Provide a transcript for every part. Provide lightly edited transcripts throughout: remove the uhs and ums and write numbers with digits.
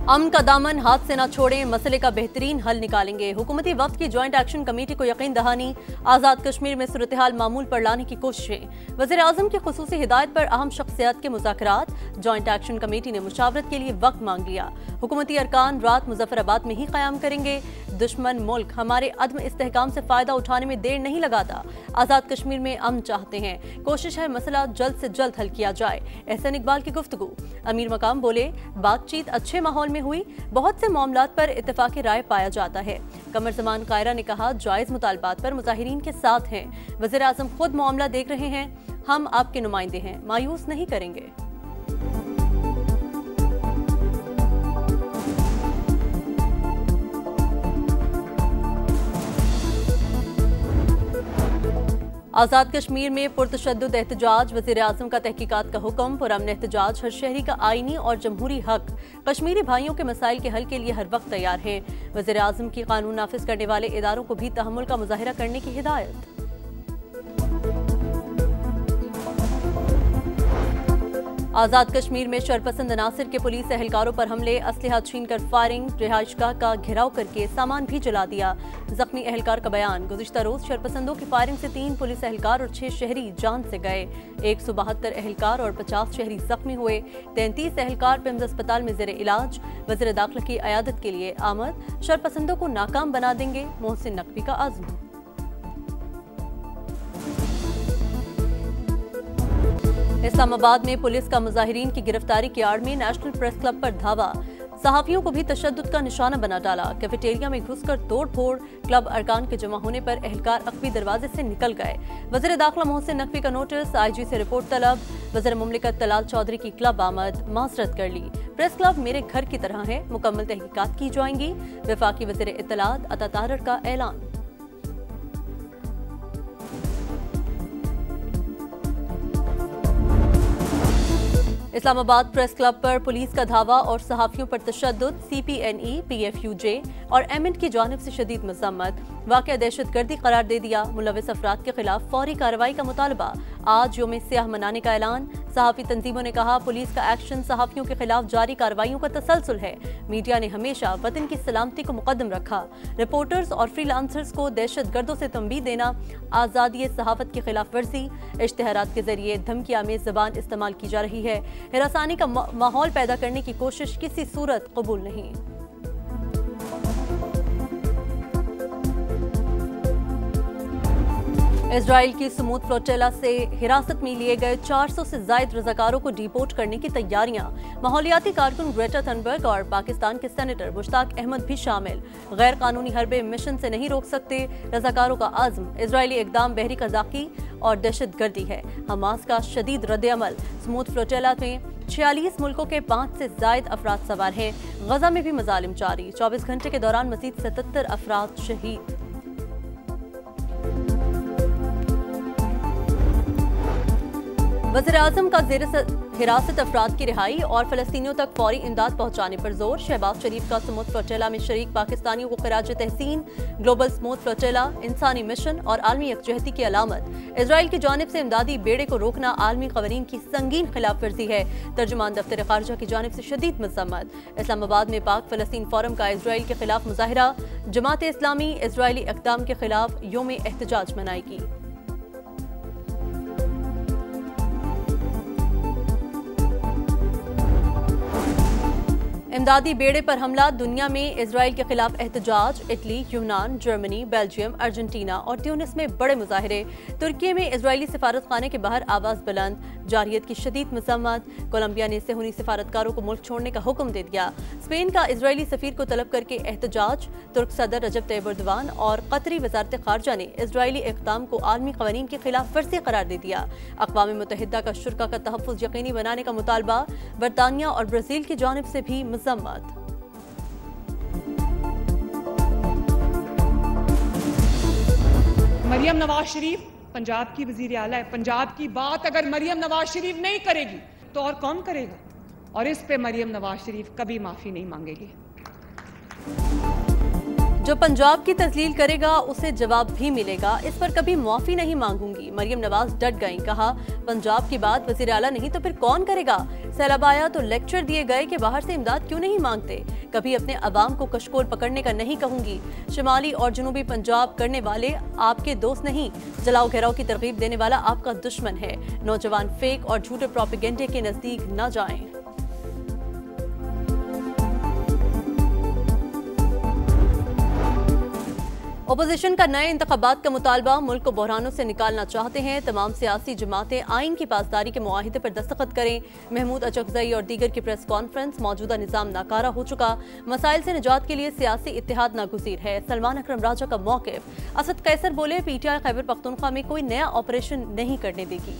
अमन का दामन हाथ से न छोड़ें, मसले का बेहतरीन हल निकालेंगे। हुकूमती वफ्द की ज्वाइंट एक्शन कमेटी को यकीन दहानी, आज़ाद कश्मीर में सूरत हाल मामूल पर लाने की कोशिशें। वज़ीर आज़म की खुसूसी हिदायत पर अहम शख्सियात के मुज़ाकरात। ज्वाइंट एक्शन कमेटी ने मुशावरत के लिए वक्त मांग लिया। हुकूमती अरकान रात मुजफ्फराबाद में ही क़याम करेंगे। दुश्मन मुल्क हमारे अदम इस्तेहकाम से फ़ायदा उठाने में देर नहीं लगाता। आज़ाद कश्मीर में अमन चाहते हैं, कोशिश है मसला जल्द से जल्द हल किया जाए। एहसन इकबाल की गुफ्तगू। अमीर मकाम बोले, बातचीत अच्छे माहौल में हुई, बहुत से मामलात पर इत्तेफाक राय पाया जाता है। कमर जमान कायरा ने कहा, जायज़ मुतालबात पर मुजाहिरीन के साथ हैं। वज़ीर आज़म खुद मामला देख रहे हैं, हम आपके नुमाइंदे हैं, मायूस नहीं करेंगे। आज़ाद कश्मीर में पुरतशद्दुद एहतजाज। वज़ीर आज़म का तहकीकात का हुक्म। पुरअमन एहतजाज हर शहरी का आईनी और जमहूरी हक। कश्मीरी भाइयों के मसाइल के हल के लिए हर वक्त तैयार है। वज़ीर आज़म की कानून नाफिज करने वाले इदारों को भी तहम्मुल का मुजाहिरा करने की हिदायत। आज़ाद कश्मीर में शरपसंद अनासिर के पुलिस एहलकारों पर हमले, असलहा छीनकर फायरिंग, रिहाइशगाह का घेराव करके सामान भी जला दिया। जख्मी एहलकार का बयान, गुज़िश्ता रोज शरपसंदों की फायरिंग से 3 पुलिस एहलकार और 6 शहरी जान से गए। 172 एहलकार और 50 शहरी जख्मी हुए। 33 एहलकार पिम्स अस्पताल में ज़ेरे इलाज। वज़ीर दाखिला की अयादत के लिए आमद। शरपसंदों को नाकाम बना देंगे, मोहसिन नकवी का आज़म। इस्लामाबाद में पुलिस का मुजाहिरीन की गिरफ्तारी की आड़ में नेशनल प्रेस क्लब पर धावा। सहाफियों को भी तशद्दुद का निशाना बना डाला। कैफेटेरिया में घुसकर तोड़ फोड़, क्लब अरकान के जमा होने पर एहलकार अखवी दरवाजे से निकल गए। वज़ीर दाखिला मोहसिन नकवी का नोटिस, IG से रिपोर्ट तलब। वज़ीर मुमलिकत तलाल चौधरी की क्लब आमद, माजरत कर ली। प्रेस क्लब मेरे घर की तरह है, मुकम्मल तहकीकात की जाएंगी। वफाकी वज़ीर इत्तलात अता तारर का ऐलान। इस्लामाबाद प्रेस क्लब पर पुलिस का धावा और सहाफियों पर तशद्दुद। CPNE, PFUJ और MNT की जानिब से शदीद मज़म्मत। वाक़या दहशतगर्दी करार दे दिया। मुलविस अफराद के खिलाफ फौरी कार्रवाई का मुतालबा। आज यौम सियाह मनाने का ऐलान। सहाफ़ी तंजीमों ने कहा, पुलिस का एक्शन सहाफ़ियों के खिलाफ जारी कार्रवाइयों का तसलसल है। मीडिया ने हमेशा वतन की सलामती को मुकद्दम रखा। रिपोर्टर्स और फ्रीलांसर्स को दहशतगर्दों से तंबीह देना, आज़ादी सहाफ़त की खिलाफ वर्जी। इश्तिहारात के जरिए धमकी आमेज़ ज़बान इस्तेमाल की जा रही है। हिरासानी का माहौल पैदा करने की कोशिश किसी सूरत कबूल नहीं। इजराइल की स्मूथ फ्लोटिला से हिरासत में लिए गए 400 से ज्यादा रज़ाकारों को डिपोर्ट करने की तैयारियां। माहौलियाती कारकुन ग्रेटा थनबर्ग और पाकिस्तान के सेनेटर मुश्ताक अहमद भी शामिल। गैर कानूनी हरबे मिशन से नहीं रोक सकते, रज़ाकारों का आज़म। इजरायली इक़दाम बहरी कज़ाकी और दहशतगर्दी है। हमास का शदीद रद्द-ए-अमल। स्मूथ फ्लोटिला में 46 मुल्कों के 5 से ज्यादा अफराद सवार हैं। गजा में भी मजालिम जारी। 24 घंटे के दौरान मजीद 77 अफराद शहीद। वज़ीर आज़म का ज़ेर हिरासत अफराद की रिहाई और फ़लस्तीनियों तक फौरी इमदाद पहुँचाने पर जोर। शहबाज शरीफ का स्मूथ फ्लोटिला में शरीक पाकिस्तानियों को खिराज तहसीन। ग्लोबल स्मूथ फ्लोटिला इंसानी मिशन और आलमी यकजहती की अलामत। इजराइल की जानिब से इमदादी बेड़े को रोकना आलमी क़वानीन की संगीन खिलाफ वर्जी है। तर्जुमान दफ्तर खारजा की जानिब से शदीद मज़म्मत। इस्लामाबाद में पाक फ़लस्तीन फोरम का इजराइल के खिलाफ मुजाहिरा। जमात इस्लामी इजरायली इक़दाम के खिलाफ यौम एहतजाज मनाएगी। इमदादी बेड़े पर हमला, दुनिया में इजराइल के खिलाफ एहतजाज। इटली, यूनान, जर्मनी, बेल्जियम, अर्जेंटीना और ट्यूनिस में बड़े मुजाहिरे। तुर्की में इजरायली सिफारत खाने के बाहर आवाज बुलंद। जारियत की शदीद मज़म्मत। कोलंबिया ने सेहूनी सिफारतकारों को मुल्क छोड़ने का हुक्म दे दिया। स्पेन का इजरायली सफीर को तलब करके एहतजाज। तुर्क सदर रजब तैयब एर्दोगान और कतरी वजारत खारजा ने इजरायली इक़दाम को आलमी क़वानीन की खिलाफ वर्जी करार दे दिया। अक़वाम मुत्तहिदा का शुरा का तहफ़्फ़ुज़ यकीनी बनाने का मुतालबा। बरतानिया और ब्राज़ील की जानिब से भी मज़म्मत। मरियम नवाज शरीफ पंजाब की वजीर आला है। पंजाब की बात अगर मरियम नवाज शरीफ नहीं करेगी तो और कौन करेगा? और इस पे मरियम नवाज शरीफ कभी माफी नहीं मांगेगी। जो पंजाब की तस्लील करेगा उसे जवाब भी मिलेगा, इस पर कभी माफी नहीं मांगूंगी। मरियम नवाज डट गईं, कहा पंजाब की बात वजीर आला नहीं तो फिर कौन करेगा। सैलाब आया तो लेक्चर दिए गए कि बाहर से इमदाद क्यों नहीं मांगते। कभी अपने अवाम को कशकोल पकड़ने का नहीं कहूंगी। शिमाली और जनूबी पंजाब करने वाले आपके दोस्त नहीं, जलाओ घेराव की तरगीब देने वाला आपका दुश्मन है। नौजवान फेक और झूठे प्रोपेगेंडे के नजदीक न जाएं। ओपोजिशन का नए इंतखाबात का मुतालबा, मुल्क को बहरानों से निकालना चाहते हैं। तमाम सियासी जमातें आइन की पासदारी के मुआहिदे पर दस्तखत करें। महमूद अचकजई और दीगर की प्रेस कॉन्फ्रेंस, मौजूदा निज़ाम नाकारा हो चुका, मसाइल से निजात के लिए सियासी इत्तेहाद नागुज़ीर है। सलमान अकरम राजा का मौक़िफ़। असद कैसर बोले PTI खैबर पख्तूनख्वा में कोई नया ऑपरेशन नहीं करने देगी।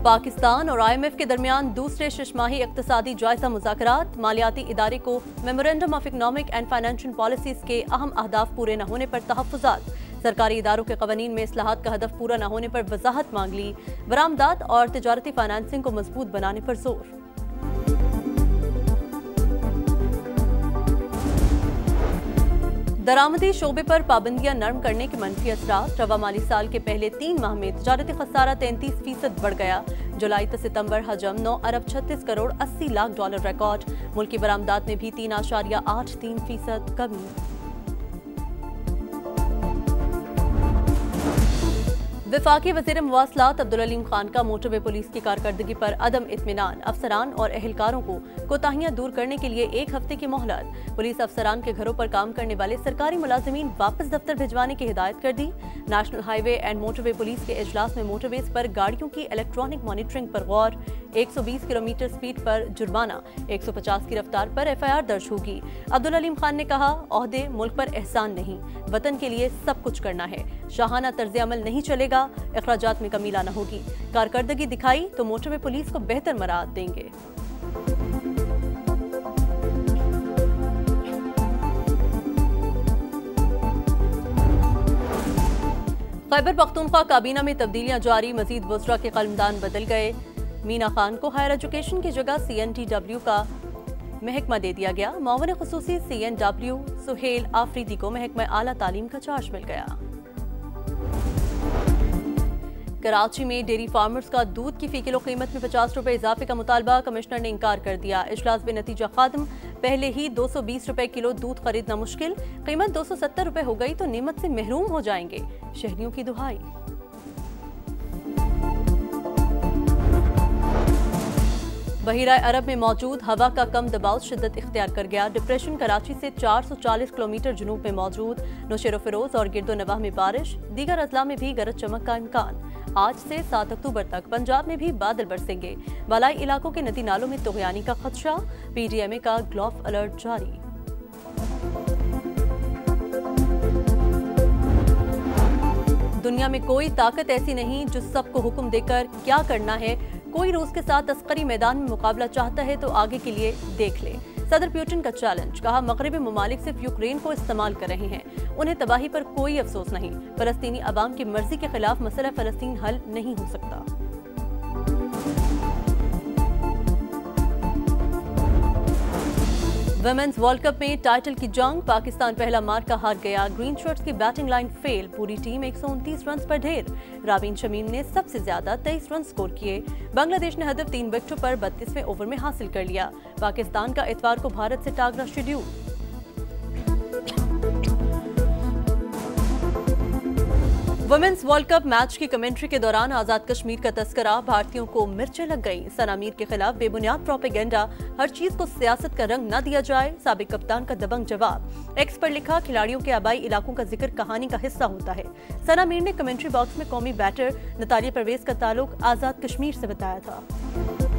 पाकिस्तान और IMF के दरमियान दूसरे शशमाही इक्तिसादी जायजा मुज़ाकरात, मालियाती इदारे को memorandum of economic and financial policies के अहम अहदाफ पूरे न होने पर तहफ़्फ़ुज़ात। सरकारी इदारों के क़वानीन में इस्लाहात का हदफ पूरा न होने पर वजाहत मांग ली। बरामदात और तिजारती फाइनेंसिंग को मजबूत बनाने पर जोर। दरामदी शोबे पर पाबंदियां नरम करने के मनफी असरात। रवा माली साल के पहले 3 माह में तिजारती खसारा 33% बढ़ गया। जुलाई से सितंबर हजम 9 अरब 36 करोड़ 80 लाख डॉलर रिकॉर्ड। मुल्की बरामदात में भी 3.83% कमी। वफाकी वज़ीर मवासलात अब्दुल अलीम खान का मोटरवे पुलिस की कारकर्दगी पर अदम इत्मीनान। अफसरान और एहलकारों को कोताहियां दूर करने के लिए 1 हफ्ते की मोहलत। पुलिस अफसरान के घरों पर काम करने वाले सरकारी मुलाजिमीन वापस दफ्तर भिजवाने की हिदायत कर दी। National highway and motorway police के इजलास में मोटरवेज पर गाड़ियों की इलेक्ट्रॉनिक मॉनिटरिंग पर गौर। 120 किलोमीटर स्पीड पर जुर्माना, 150 की रफ्तार पर FIR दर्ज होगी। अब्दुल अलीम खान ने कहा, ओहदे मुल्क पर एहसान नहीं, वतन के लिए सब कुछ करना है। शाहाना तर्ज अमल नहीं चलेगा, अखराजात में कमी लाना होगी। कारकर्दगी दिखाई तो मोटरवे पुलिस को बेहतर मराद देंगे। खैबर पख्तूनख्वा काबीना में तब्दीलियां जारी, मजीद वज़रा के कलमदान बदल गए। मीना खान को हायर एजुकेशन की जगह CNTW का महकमा दे दिया गया। मावन खुसूसी CNW सुहेल आफरीदी को महकमा आला तालीम का चार्ज मिल गया। कराची में डेयरी फार्मर्स का दूध की फी किलो कीमत में 50 रुपए इजाफे का मुतालबा, कमिश्नर ने इंकार कर दिया। इजलास में नतीजा खात्म, पहले ही 220 रुपए किलो दूध खरीदना मुश्किल, कीमत 270 रुपए हो गई तो नेमत से महरूम हो जाएंगे, शहरियों की दुहाई। बहीरा अरब में मौजूद हवा का कम दबाव शिद्दत इख्तियार कर गया। डिप्रेशन कराची से 440 किलोमीटर जुनूब में मौजूद। नौशेरो फिरोज और गिरदो नवाह में बारिश, दीगर अजला में भी गरज चमक का इम्कान। आज से 7 अक्टूबर तक पंजाब में भी बादल बरसेंगे। बालाई इलाकों के नदी नालों में तुगयानी का खदशा, PDMA का ग्लोफ अलर्ट जारी। दुनिया में कोई ताकत ऐसी नहीं जो सबको हुक्म देकर क्या करना है। कोई रूस के साथ तस्करी मैदान में मुकाबला चाहता है तो आगे के लिए देख ले। सदर पुतिन का चैलेंज, कहा मगरबी ममालिक सिर्फ यूक्रेन को इस्तेमाल कर रहे हैं, उन्हें तबाही पर कोई अफसोस नहीं। फलस्तीनी अवाम की मर्जी के खिलाफ मसला फलस्तीन हल नहीं हो सकता। वुमेन्स वर्ल्ड कप में टाइटल की जंग, पाकिस्तान पहला मार्का हार गया। ग्रीन शर्ट्स की बैटिंग लाइन फेल, पूरी टीम 129 रन पर ढेर। राबिन शमीम ने सबसे ज्यादा 23 रन स्कोर किए। बांग्लादेश ने हदफ 3 विकेटों पर 32वें ओवर में हासिल कर लिया। पाकिस्तान का इतवार को भारत से टाकरा schedule. Women's world cup match की कमेंट्री के दौरान आजाद कश्मीर का तस्करा, भारतीयों को मिर्चें लग गईं। सना मीर के खिलाफ बेबुनियाद प्रोपेगेंडा, हर चीज को सियासत का रंग न दिया जाए, साबिक कप्तान का दबंग जवाब। एक्स पर लिखा, खिलाड़ियों के आबाई इलाकों का जिक्र कहानी का हिस्सा होता है। सना मीर ने कमेंट्री बॉक्स में कौमी बैटर नतालिया परवेज का ताल्लुक आजाद कश्मीर से बताया था।